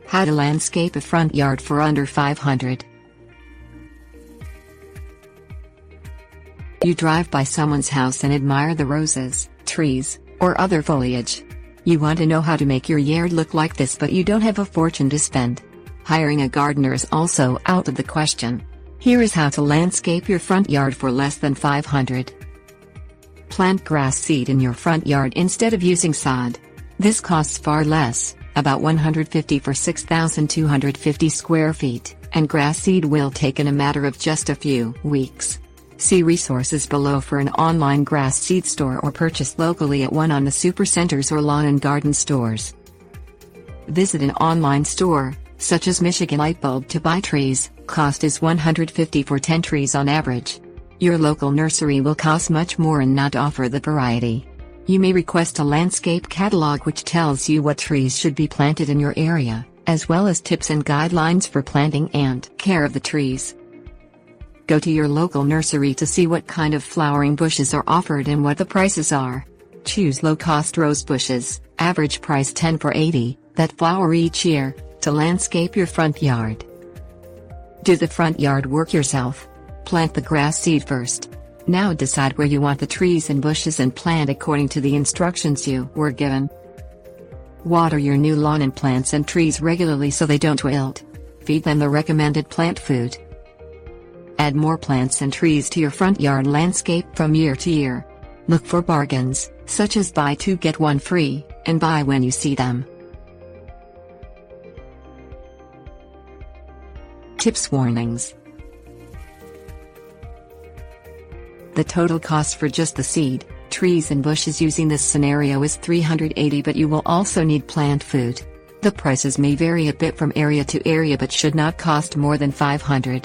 How to landscape a front yard for under $500. You drive by someone's house and admire the roses, trees, or other foliage. You want to know how to make your yard look like this, but you don't have a fortune to spend. Hiring a gardener is also out of the question. Here is how to landscape your front yard for less than $500. Plant grass seed in your front yard instead of using sod. This costs far less, about $150 for 6,250 square feet, and grass seed will take in a matter of just a few weeks. See resources below for an online grass seed store, or purchase locally at one on the supercenters or lawn and garden stores. Visit an online store, such as Michigan Lightbulb, to buy trees. Cost is $150 for 10 trees on average. Your local nursery will cost much more and not offer the variety. You may request a landscape catalog which tells you what trees should be planted in your area, as well as tips and guidelines for planting and care of the trees. Go to your local nursery to see what kind of flowering bushes are offered and what the prices are. Choose low-cost rose bushes, average price $10 for 80, that flower each year, to landscape your front yard. Do the front yard work yourself. Plant the grass seed first. Now decide where you want the trees and bushes and plant according to the instructions you were given. Water your new lawn and plants and trees regularly so they don't wilt. Feed them the recommended plant food. Add more plants and trees to your front yard landscape from year to year. Look for bargains, such as buy two get one free, and buy when you see them. Tips warnings. The total cost for just the seed, trees and bushes using this scenario is $380, but you will also need plant food. The prices may vary a bit from area to area but should not cost more than $500.